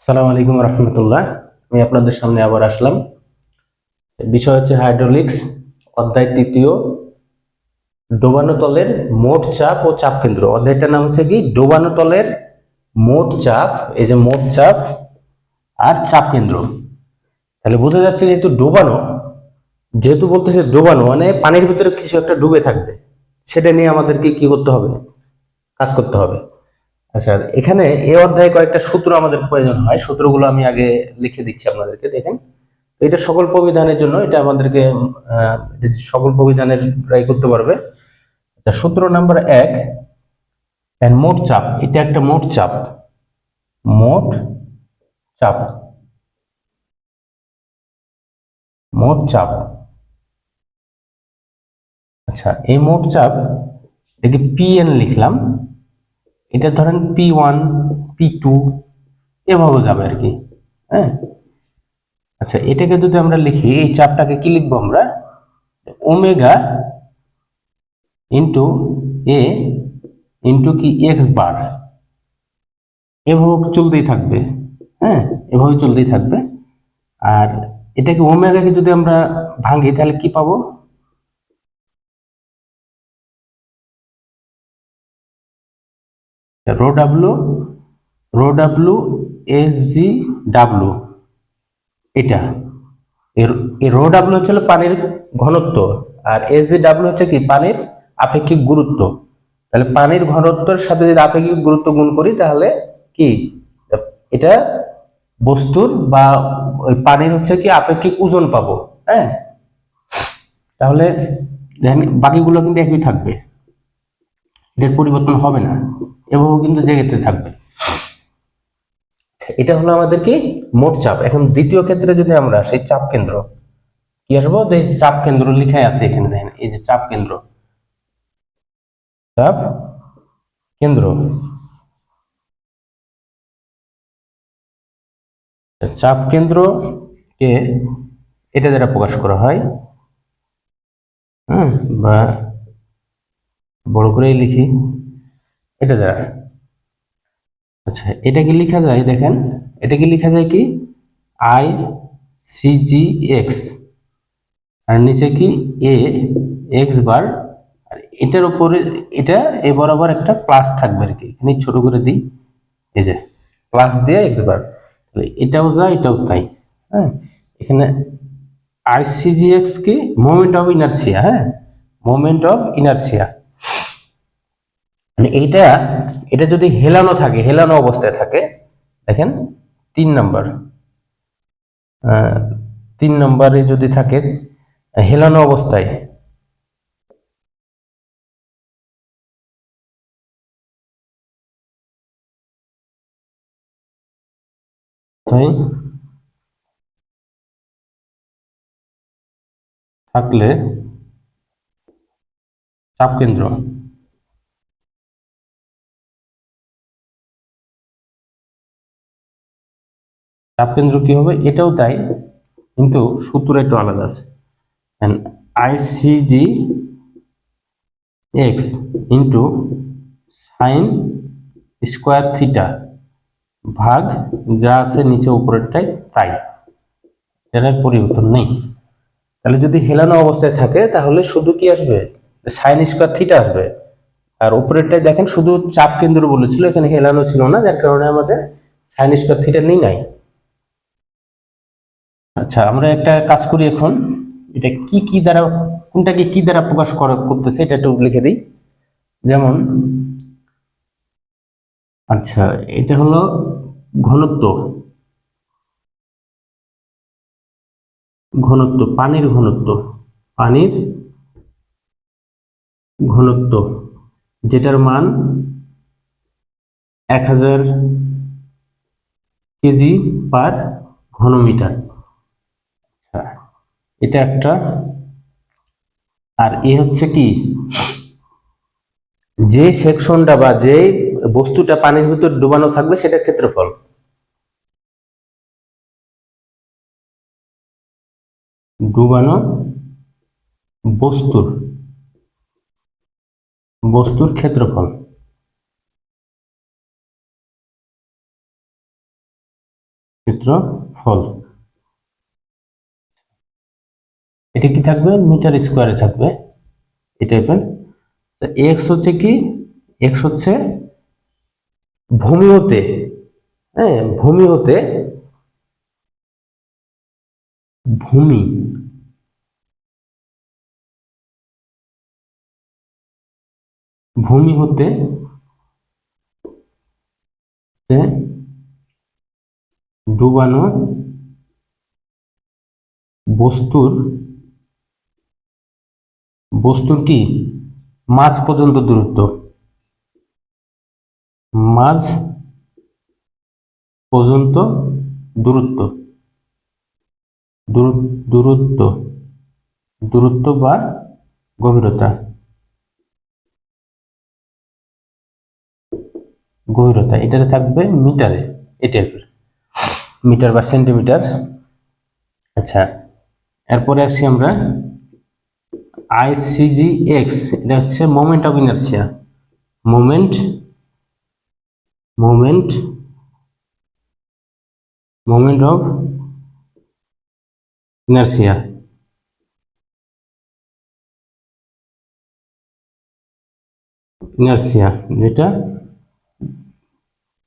আসসালামু আলাইকুম রহমতুল্লাহ। আমি আপনাদের সামনে আবার আসলাম। বিষয় হচ্ছে হাইড্রোলিক্স, অধ্যায় তৃতীয়, ডোবানো তলের মোট চাপ ও চাপ কেন্দ্র। অধ্যায়টার নাম হচ্ছে কি ডোবানো তলের মোট চাপ, এই যে মোট চাপ আর চাপ কেন্দ্র। তাহলে বোঝা যাচ্ছে যেহেতু বলতেছে ডোবানো মানে পানির ভিতরে কিছু একটা ডুবে থাকবে, সেটা নিয়ে আমাদেরকে কি করতে হবে, কাজ করতে হবে। আচ্ছা, এখানে এই অধ্যায়ে কয়েকটা সূত্র আমাদের প্রয়োজন হয়। সূত্রগুলো আমি আগে লিখে দিচ্ছি আপনাদেরকে, দেখেন। এটা সকল প্রবিধানের জন্য, এটা আমাদেরকে সকল প্রবিধানের ট্রাই করতে পারবে। আচ্ছা, সূত্র নাম্বার 1, মোট চাপ। এটা একটা মোট চাপ, মোট চাপ, মোট চাপ। আচ্ছা, এই মোট চাপ এটাকে পিএন লিখলাম। এটা ধরেন P1, P2 এভাবে যাবে আর কি। হ্যাঁ, আচ্ছা, এটাকে যদি আমরা লিখি, এই চাপটাকে কি লিখবো আমরা, ওমেগা ইন্টু এ ইন্টু কি এক্স বার, এভাবে চলতেই থাকবে। হ্যাঁ, এভাবে চলতেই থাকবে। আর এটাকে ওমেগাকে যদি আমরা ভাঙি তাহলে কি পাবো, rho W, S G W. এটা এই রো ডাব্লু হচ্ছে পানির ঘনত্ব, আর এস জি ডাব্লু হচ্ছে কি পানির আপেক্ষিক গুরুত্ব। তাহলে পানির ঘনত্বের সাথে যদি আপেক্ষিক গুরুত্ব গুণ করি তাহলে কি এটা বস্তুর বা ওই পানির হচ্ছে কি আপেক্ষিক ওজন পাবো। হ্যাঁ, তাহলে দেখেন বাকিগুলো কিন্তু একই থাকবে, এটার পরিবর্তন হবে না, এভাবেও কিন্তু জেগেতে থাকবে। এটা হলো আমাদের কি মোট চাপ। এখন দ্বিতীয় ক্ষেত্রে যদি আমরা সেই চাপ কেন্দ্র কি আসবো, এই চাপ কেন্দ্র লিখাই আছে এখানে, দেখেন এই যে চাপ কেন্দ্র, চাপ কেন্দ্র। চাপ কেন্দ্রকে এটা দ্বারা প্রকাশ করা হয়, হ্যাঁ, বা বড় করে লিখি এটা দ্বারা। আচ্ছা, এটা কি লেখা যায়, দেখেন এটা কি লেখা যায় কি আই সিজি এক্স, আর নিচে কি এ এক্স বার, আর এটার উপরে এটা এ বরাবর একটা প্লাস থাকবে আর কি। এখানে ছোট করে দিই, এই যে প্লাস দিয়ে এক্স বার, তাহলে এটাও যায় এটাও তাই। হ্যাঁ, এখানে আইসিজিএক্স কি মোমেন্ট অফ ইনারশিয়া। হ্যাঁ, মোমেন্ট অফ ইনারশিয়া মানে এইটা, এটা যদি হেলানো থাকে, হেলানো অবস্থায় থাকে, দেখেন 3 নাম্বার, 3 নম্বরে যদি থাকে হেলানো অবস্থায়, তাই থাকলে চাপ কেন্দ্র, চাপ কেন্দ্র কি হবে, এটাও তাই, কিন্তু সূত্র একটু আলাদা আছে। ICG x into sine square theta ভাগ যা আছে নিচে উপরেরটাই তাই, এর পরিবর্তন নেই। তাহলে যদি হেলানো অবস্থায় থাকে তাহলে শুধু কি আসবে, সাইন স্কোয়ার থিটা আসবে। আর উপরেরটাই দেখেন শুধু চাপ কেন্দ্র বলেছিল, এখানে হেলানো ছিল না, যার কারণে আমাদের সাইন স্কোয়ার থিটা নেই নাই। আচ্ছা, আমরা একটা কাজ করি এখন, এটা কি কি দ্বারা, কোনটাকে কি দ্বারা প্রকাশ করতেছে এটা একটু লিখে দিই। যেমন আচ্ছা, এটা হলো ঘনত্ব, ঘনত্ব পানির ঘনত্ব, পানির ঘনত্ব যেটার মান 1000 কেজি পার ঘনমিটার। আচ্ছা, এটা একটা। আর এ হচ্ছে কি যে সেকশনটা বা যে বস্তুটা পানির ভিতর ডুবানো থাকবে সেটার ক্ষেত্রফল, ডুবানো বস্তুর, বস্তুর ক্ষেত্রফল। ক্ষেত্রফল। এটা কি থাকবে? মিটার স্কোয়ারে থাকবে এই টাইপের। এক্স হচ্ছে কি? এক্স হচ্ছে ভূমি হতে, হ্যাঁ ভূমি হতে, ভূমি ভূমি হতে ডুবানো বস্তুর বস্তুর কি মাঝ পর্যন্ত দূরত্ব, মাঝ পর্যন্ত দূরত্ব, দূরত্ব দূরত্ব বা গভীরতা, গভীরতা এটাতে থাকবে মিটারে, এই টাইপের মিটার বা সেন্টিমিটার। আচ্ছা, এরপরে আসি আমরা আইসিজি এক্স, এটা হচ্ছে moment of inertia, moment moment moment of inertia. Inertia যেটা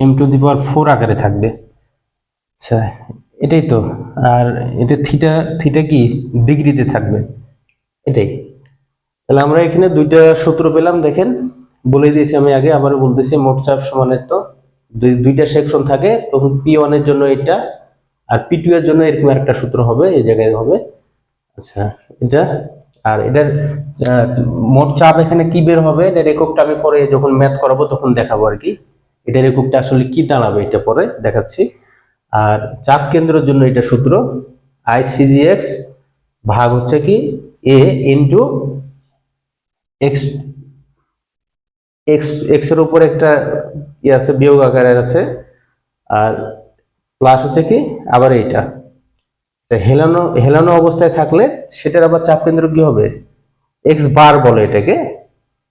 m⁴ আকারে থাকবে। আচ্ছা, এটাই তো। আর এটা থিটা, থিটা কি ডিগ্রিতে থাকবে, এটাই। তাহলে আমরা এখানে দুইটা সূত্র পেলাম, দেখেন বলে দিয়েছি আমি আগে, আবারও বলতেছি। মোট চাপ সমানের তো দুইটা সেকশন থাকে, তখন P1 এর জন্য এটা আর P2 এর জন্য এরকম একটা সূত্র হবে, এই জায়গায় হবে। আচ্ছা, এটা আর এটার মোট চাপ এখানে কি বের হবে, এটার এককটা আমি পরে যখন ম্যাথ করাবো তখন দেখাবো আর কি। এটার এককটা আসলে কি দাঁড়াবে এটা পরে দেখাচ্ছি। আর চাপ কেন্দ্রের জন্য এটা সূত্র আইসিজিএক্স ভাগ হচ্ছে কি এ ইন্টু এক্স, এক্স এক্স এর উপর একটা ই আছে, বিয়োগ আকারের আছে, আর প্লাস হচ্ছে কি আবার এইটা হেলানো হেলানো অবস্থায় থাকলে সেটার আবার চাপ কেন্দ্র কি হবে, এক্স বার বলে এটাকে,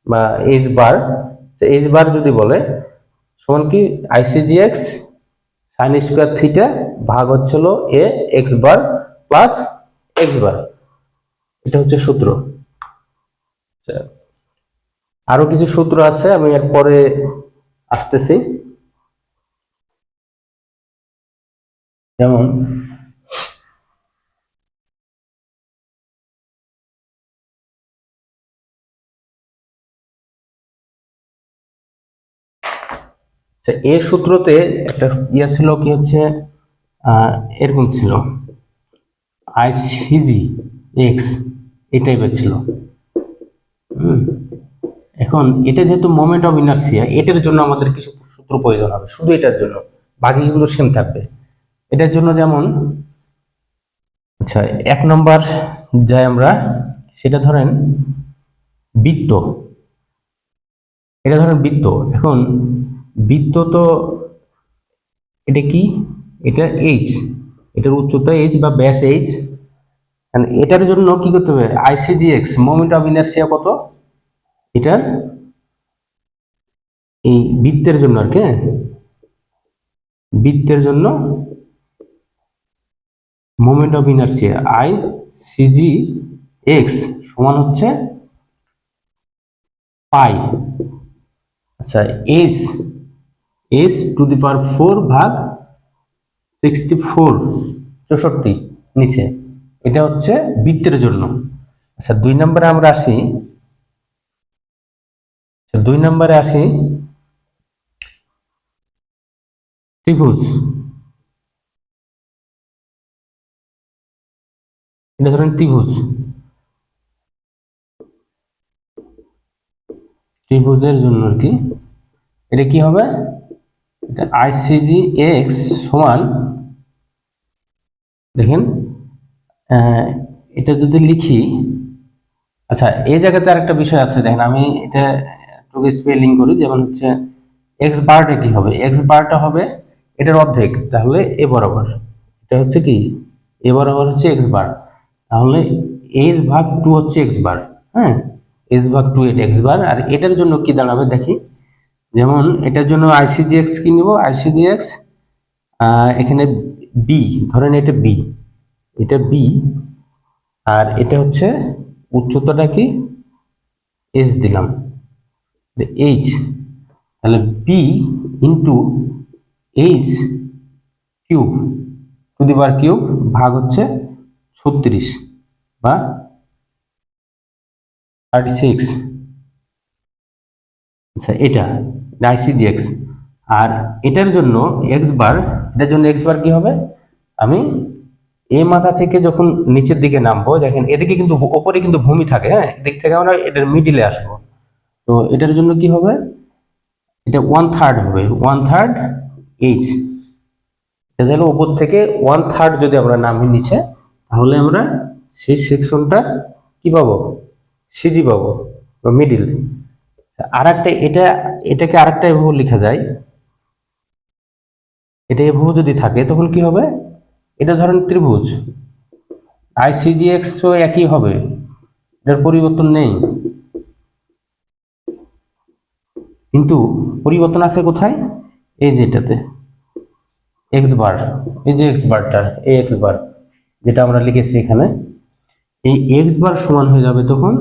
বা এইচ বার। এইচ বার যদি বলে সমান কি আইসিজিএক্স সাইন স্কোয়ার থিটা ভাগ হচ্ছিল এ x bar plus x bar, এটা হচ্ছে সূত্র। আরো কিছু সূত্র আছে, আমি এর পরে আসতেছি। যেমন এ সূত্রতে একটা ইয়া ছিল কি হচ্ছে এরকম ছিল আইসিজি এক্স এই টাইপের ছিল। এখন এটা যেহেতু মোমেন্ট অফ ইনার্সিয়া, এটার জন্য আমাদের কিছু সূত্র প্রয়োজন হবে, শুধু এটার জন্য, বাকি কিন্তু সেম থাকবে এটার জন্য। যেমন আচ্ছা, এক নম্বর যাই আমরা, সেটা ধরেন বৃত্ত, এটা ধরেন বৃত্ত। এখন বৃত্ত তো এটা কি, এটা এইচ, এটার উচ্চতা এইচ বা ব্যাস এইচ। এটার জন্য কি করতে হবে, আইসিজিএক্স মোমেন্ট অফ ইনার্সিয়া কত, এটার এই বৃত্তের জন্য আর কি, বৃত্তের জন্য moment of inertia I CG x সমান হচ্ছে পাই। আচ্ছা, এইচ এইচ টু দি পাওয়ার 4 ভাগ 64 64 নিচে, এটা হচ্ছে বৃত্তের জন্য। আচ্ছা, দুই নম্বরে আমরা আসি। দুই নম্বরে আসি ত্রিভুজ, এটা ধরেন ত্রিভুজ, ত্রিভুজের জন্য আর কি, এটা কি হবে, এটা আইসিজি এক্স সমান, দেখেন এটা যদি লিখি। আচ্ছা, এই জায়গাতে আরেকটা বিষয় আছে, দেখেন আমি এটা একটু স্পেলিং করি। যেমন হচ্ছে এক্স বারটা কি হবে, এক্স বারটা হবে এটার অর্ধেক, তাহলে এ বরাবর, এটা হচ্ছে কি এ বরাবর হচ্ছে এক্স বার, তাহলে এইচ ভাগ 2 হচ্ছে এক্স বার। হ্যাঁ, এইচ ভাগ 2 এটা এক্স বার। আর এটার জন্য কি দাঁড়াবে দেখি, যেমন এটার জন্য আইসিজিএক্স কি নিব, আইসিজিএক্স এখানে বি, ধরেন এটা বি, এটা বি, আর এটা হচ্ছে উচ্চতাটা কি এইচ দিলাম, এইচ, তাহলে B into H cube to the power cube ভাগ হচ্ছে 36 বা 36। আচ্ছা, এটা আইসিজিএক্স। আর এটার জন্য এক্স বার, এটার জন্য এক্স বার কি হবে, আমি এই মাথা থেকে যখন নিচের দিকে নামবো, দেখেন এদিকে কিন্তু ওপরে কিন্তু ভূমি থাকে, হ্যাঁ, এদিক থেকে আমরা এটার মিডিলে আসবো। তো এটার জন্য কি হবে, এটা 1/3 হবে, 1/3 এইচ। এটা হলো উপর থেকে 1/3 যদি আমরা নামি নিচে, তাহলে আমরা সেই সেকশনটা কি পাবো, সিজি পাবো বা মিডিল। আর একটা এটাকে আরেকটা এভাবে লেখা যায়, এটা এভাবে যদি থাকে তখন কি হবে, এটা ধরেন ত্রিভুজ, আইসিজিএক্স ও একই হবে, এটার পরিবর্তন নেই, কিন্তু পরিবর্তন আছে কোথায়, এই যে এটাতে এক্স বার, এই যে এক্স বারটা, এই এক্স বার যেটা আমরা লিখেছি এখানে, এই এক্স বার সমান হয়ে যাবে তখন,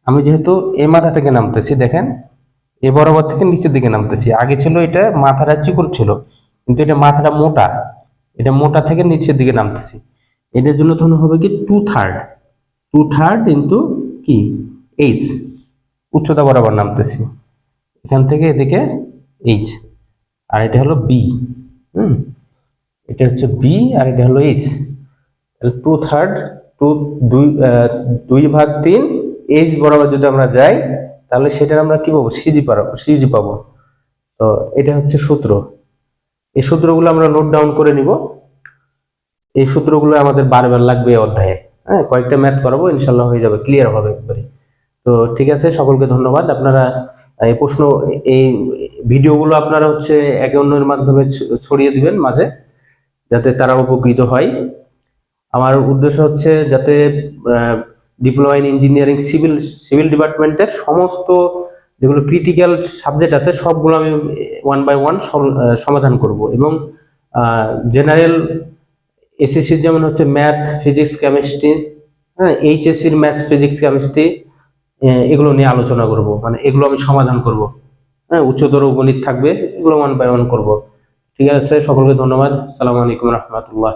আমি যেহেতু এই মাথা থেকে নামতেছি, দেখেন এ বরাবর থেকে নিচের দিকে নামতেছি, আগে ছিল এটা মাথাটা চিকন ছিল, কিন্তু এটা মাথাটা মোটা, এটা মোটা থেকে নিচের দিকে নামতেছি, এটার জন্য তখন হবে কি 2/3 ইন্টু কি এইচ, উচ্চতা বরাবর নামতেছি এখান থেকে এদিকে এইচ, আর এটা হলো বি, এটা হচ্ছে বি, আর এটা হলো এইচ, 2/3 2/3 এইচ বরাবর যদি আমরা যাই, তাহলে সেটার আমরা কি পাবো, সিজি পাবো। তো এটা হচ্ছে সূত্র, এই সূত্রগুলো আমরা নোট ডাউন করে নিব, এই সূত্রগুলো আমাদের বারবার লাগবে অধ্যায়ে, হ্যাঁ, কয়েকটা ম্যাথ করাবো, ইনশাল্লাহ হয়ে যাবে, ক্লিয়ার হবে একবারে। তো ঠিক আছে, সকলকে ধন্যবাদ। আপনারা এই প্রশ্ন, এই ভিডিওগুলো আপনারা হচ্ছে একে অন্যের মাধ্যমে ছড়িয়ে দিবেন মাঝে, যাতে তারা উপকৃত হয়। আমার উদ্দেশ্য হচ্ছে যাতে ডিপ্লোমা ইন ইঞ্জিনিয়ারিং সিভিল ডিপার্টমেন্টের সমস্ত যেগুলো ক্রিটিক্যাল সাবজেক্ট আছে সবগুলো আমি 1 বাই 1 সমাধান করব, এবং জেনারেল এসএসসির যেমন হচ্ছে ম্যাথ, ফিজিক্স, কেমিস্ট্রি, হ্যাঁ, এইচএসসির ম্যাথ, ফিজিক্স, কেমিস্ট্রি, এগুলো নিয়ে আলোচনা করব, মানে এগুলো আমি সমাধান করব, হ্যাঁ, উচ্চতর গণিত থাকবে, এগুলো 1 বাই 1 করব। ঠিক আছে, সকলকে ধন্যবাদ। আসসালামু আলাইকুম রহমতুল্লাহ।